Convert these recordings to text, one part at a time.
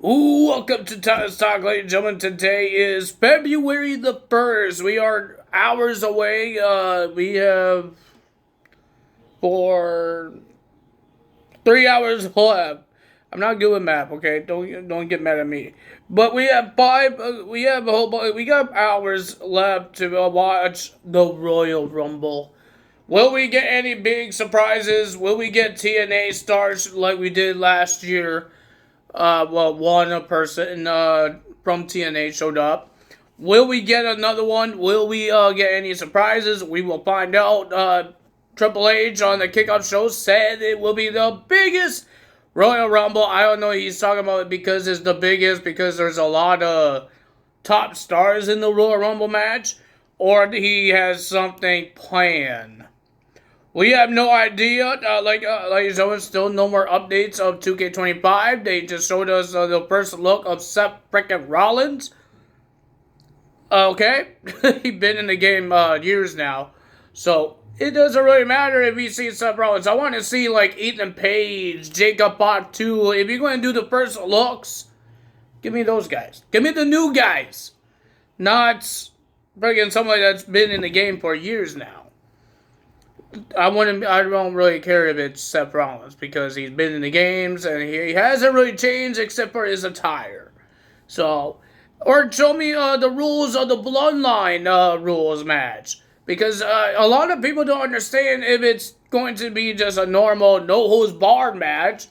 Ooh, welcome to Titus Talk, ladies and gentlemen. Today is February the 1st. We are hours away. We have for 3 hours left. I'm not good with math, okay? Don't get mad at me. But we have we got hours left to watch the Royal Rumble. Will we get any big surprises? Will we get TNA stars like we did last year? One person from TNA showed up. Will we get another one? Will we get any surprises? We will find out. Triple H on the kickoff show said it will be the biggest Royal Rumble. I don't know if he's talking about it because it's the biggest, because there's a lot of top stars in the Royal Rumble match, or he has something planned. We have no idea. Ladies and gentlemen, still no more updates of 2K25. They just showed us the first look of Seth frickin' Rollins. Okay, he's been in the game years now, so it doesn't really matter if we see Seth Rollins. I want to see like Ethan Page, Jacob Batu. If you're going to do the first looks, give me those guys. Give me the new guys, not friggin' somebody that's been in the game for years now. I don't really care if it's Seth Rollins because he's been in the games and he hasn't really changed except for his attire. So, or show me the rules of the Bloodline rules match, because a lot of people don't understand if it's going to be just a normal no-holds-barred match.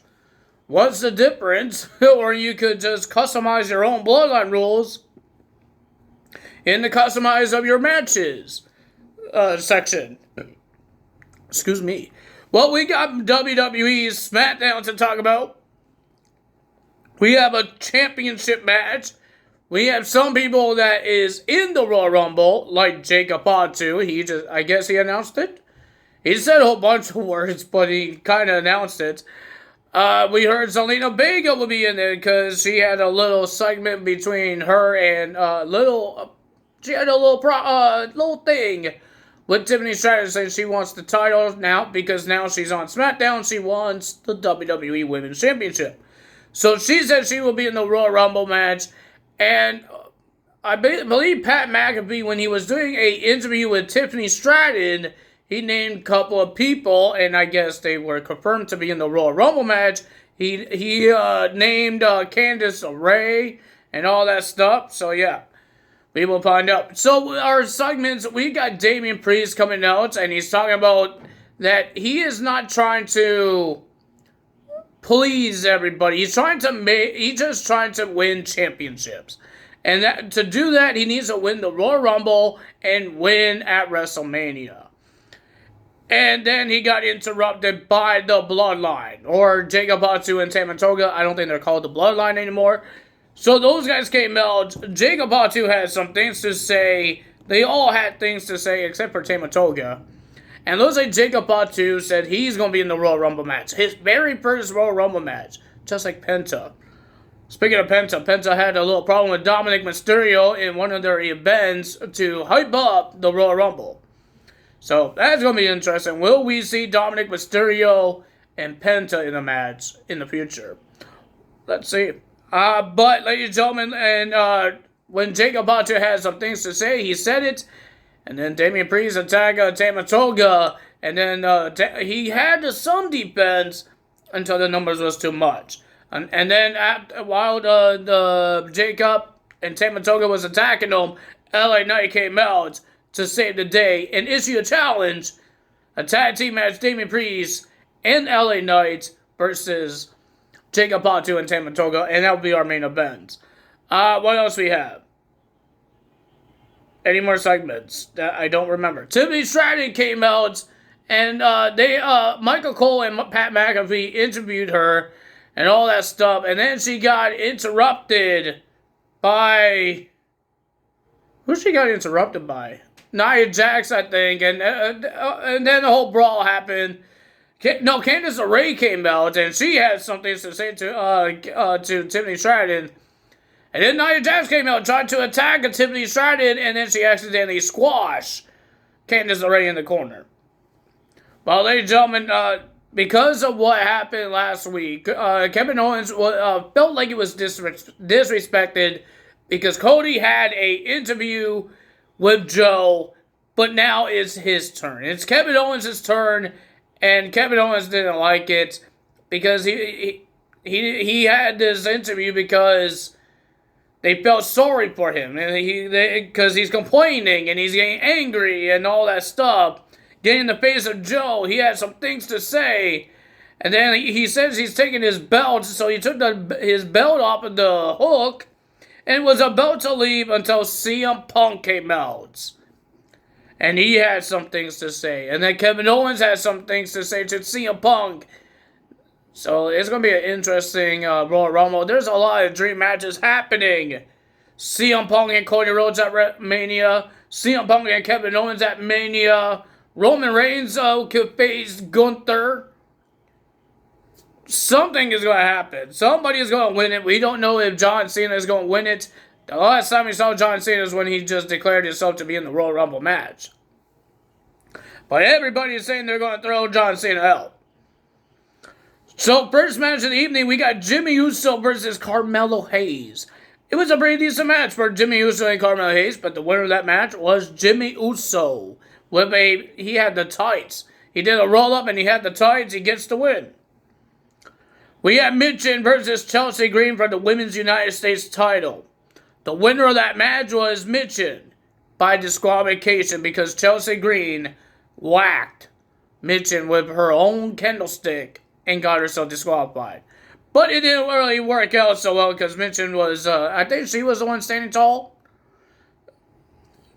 What's the difference? Or you could just customize your own Bloodline rules in the customize of your matches section. Excuse me. Well, we got WWE's SmackDown to talk about. We have a championship match. We have some people that is in the Royal Rumble, like Jacob Fatu. I guess he announced it. He said a whole bunch of words, but he kind of announced it. We heard Zelina Vega will be in there because she had a little segment between her and she had a little thing with Tiffany Stratton, saying she wants the title now because now she's on SmackDown. She wants the WWE Women's Championship. So she said she will be in the Royal Rumble match. And I believe Pat McAfee, when he was doing an interview with Tiffany Stratton, he named a couple of people, and I guess they were confirmed to be in the Royal Rumble match. He named Candice LeRae and all that stuff. So yeah. We will find out. So our segments, we got Damian Priest coming out, and he's talking about that he is not trying to please everybody. He's just trying to win championships. And to do that, he needs to win the Royal Rumble and win at WrestleMania. And then he got interrupted by the Bloodline, or Jacob Fatu and Tama Tonga. I don't think they're called the Bloodline anymore. So those guys came out. Jacob Fatu had some things to say. They all had things to say except for Tama Tonga. And looks like Jacob Fatu said he's going to be in the Royal Rumble match. His very first Royal Rumble match. Just like Penta. Speaking of Penta, Penta had a little problem with Dominic Mysterio in one of their events to hype up the Royal Rumble. So that's going to be interesting. Will we see Dominic Mysterio and Penta in a match in the future? Let's see. But, ladies and gentlemen, and when Jacob Fatu had some things to say, he said it. And then Damian Priest attacked Tama Tonga. And then he had some defense until the numbers was too much. And then while the Jacob and Tama Tonga was attacking him, LA Knight came out to save the day and issue a challenge. A tag team match, Damian Priest and LA Knight versus Jacob Fatu and Tama Tonga, and that will be our main event. What else we have? Any more segments that I don't remember? Tiffany Stratton came out, and Michael Cole and Pat McAfee interviewed her, and all that stuff, and then she got interrupted by... Who she got interrupted by? Nia Jax, I think, and then the whole brawl happened. No, Candice LeRae came out, and she had something to say to Tiffany Stratton. And then Nia Jax came out, tried to attack Tiffany Stratton, and then she accidentally squashed Candice LeRae in the corner. Well, ladies and gentlemen, because of what happened last week, Kevin Owens felt like he was disrespected because Cody had a interview with Joe, but now it's his turn. It's Kevin Owens' turn, and Kevin Owens didn't like it because he had this interview because they felt sorry for him, and because he's complaining and he's getting angry and all that stuff. Getting in the face of Joe, he had some things to say, and then he says he's taking his belt, so he took his belt off of the hook, and was about to leave until CM Punk came out. And he had some things to say, and then Kevin Owens had some things to say to CM Punk. So it's going to be an interesting Royal Rumble. There's a lot of dream matches happening. CM Punk and Cody Rhodes at Mania. CM Punk and Kevin Owens at Mania. Roman Reigns could face Gunther. Something is going to happen. Somebody is going to win it. We don't know if John Cena is going to win it. The last time we saw John Cena is when he just declared himself to be in the Royal Rumble match. But everybody is saying they're going to throw John Cena out. So, first match of the evening, we got Jimmy Uso versus Carmelo Hayes. It was a pretty decent match for Jimmy Uso and Carmelo Hayes, but the winner of that match was Jimmy Uso. He had the tights. He did a roll-up and he had the tights. He gets the win. We had Michin versus Chelsea Green for the Women's United States title. The winner of that match was Michin by disqualification because Chelsea Green whacked Michin with her own candlestick and got herself disqualified. But it didn't really work out so well because Michin was, I think she was the one standing tall.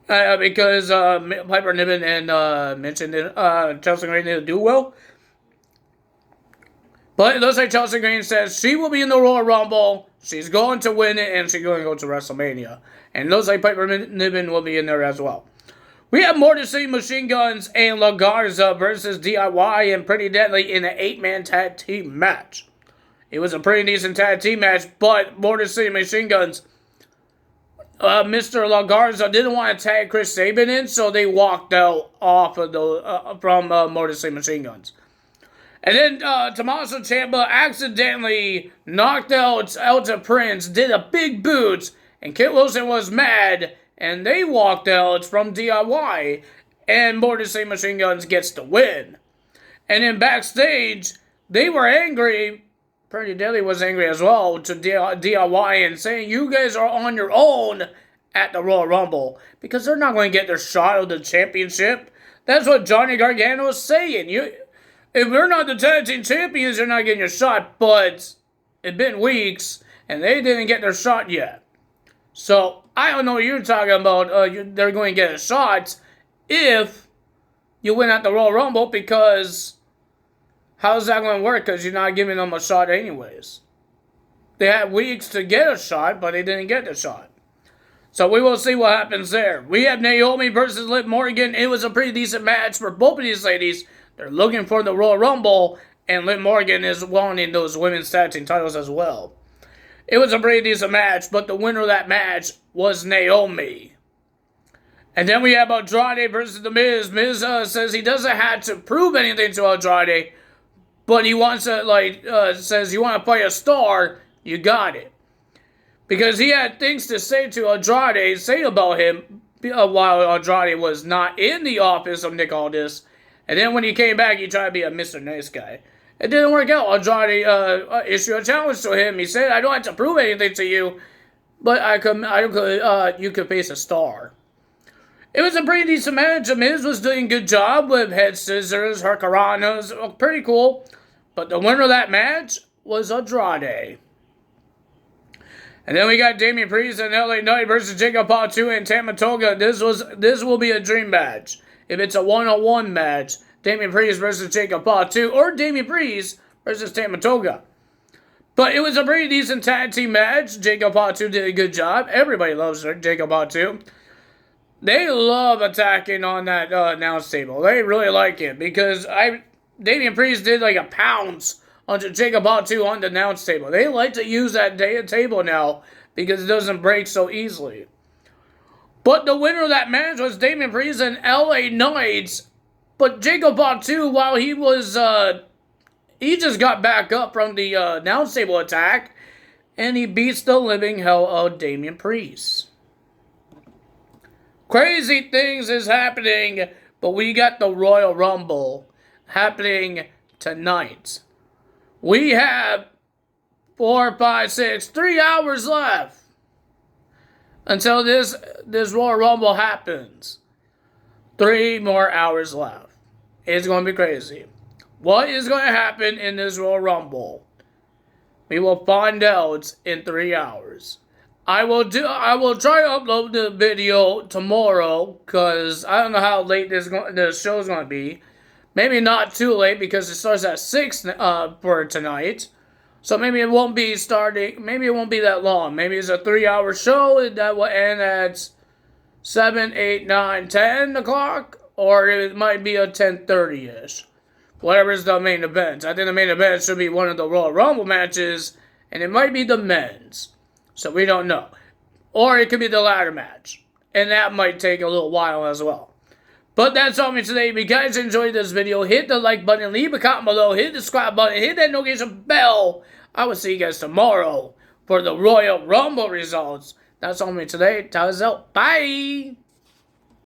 Because Piper Niven and Michin Chelsea Green didn't do well. But it looks like Chelsea Green says she will be in the Royal Rumble. She's going to win it, and she's going to go to WrestleMania. And it looks like Piper Niven will be in there as well. We have Motor City Machine Guns and La Garza versus DIY and Pretty Deadly in an 8-man tag team match. It was a pretty decent tag team match, but Motor City Machine Guns, Mr. La Garza didn't want to tag Chris Sabin in, so they walked out off of from Motor City Machine Guns. And then Tommaso Ciampa accidentally knocked out Elton Prince, did a big boot, and Kit Wilson was mad, and they walked out from DIY, and Motor City Machine Guns gets the win. And then backstage, they were angry. Pretty Deadly was angry as well to DIY and saying, you guys are on your own at the Royal Rumble because they're not going to get their shot of the championship. That's what Johnny Gargano is saying. If we're not the tag team champions, you're not getting your shot. But it's been weeks and they didn't get their shot yet. So I don't know what you're talking about. They're going to get a shot if you win at the Royal Rumble because how's that going to work? Because you're not giving them a shot anyways. They had weeks to get a shot, but they didn't get the shot. So we will see what happens there. We have Naomi versus Liv Morgan. It was a pretty decent match for both of these ladies. They're looking for the Royal Rumble, and Liv Morgan is wanting those women's tag team titles as well. It was a pretty decent match, but the winner of that match was Naomi. And then we have Andrade versus The Miz. Miz says he doesn't have to prove anything to Andrade, but he wants to, says you want to fight a star, you got it. Because he had things to say to Andrade, say about him, while Andrade was not in the office of Nick Aldis. And then when he came back, he tried to be a Mr. Nice Guy. It didn't work out. Andrade issued a challenge to him. He said, I don't have to prove anything to you, but you could face a star. It was a pretty decent match. The Miz was doing a good job with head scissors, hurricanranas, pretty cool. But the winner of that match was Andrade. And then we got Damian Priest and LA Knight versus Jacob Fatu and Tama Tonga. This will be a dream match. If it's a one-on-one match, Damian Priest versus Jacob Fatu, or Damian Priest versus Tama Tonga. But it was a pretty decent tag team match. Jacob Fatu did a good job. Everybody loves Jacob Fatu. They love attacking on that announce table. They really like it because Damian Priest did like a pounce onto Jacob Fatu on the announce table. They like to use that table now because it doesn't break so easily. But the winner of that match was Damian Priest and LA Knight. But Jacob Fatu, while he was he just got back up from the announce table attack, and he beats the living hell out of Damian Priest. Crazy things is happening, but we got the Royal Rumble happening tonight. We have 3 hours left until this Royal Rumble happens. 3 more hours left. It's going to be crazy. What is going to happen in this Royal Rumble? We will find out in 3 hours. I will try to upload the video tomorrow, because I don't know how late this show is going to be. Maybe not too late, because it starts at 6 for tonight. So maybe it won't be that long. Maybe it's a 3-hour show that will end at 7, 8, 9, 10 o'clock. Or it might be a 10:30-ish. Whatever is the main event. I think the main event should be one of the Royal Rumble matches. And it might be the men's. So we don't know. Or it could be the ladder match. And that might take a little while as well. But that's all for me today. If you guys enjoyed this video, hit the like button, leave a comment below, hit the subscribe button, hit that notification bell. I will see you guys tomorrow for the Royal Rumble results. That's all for me today. Time is out. Bye.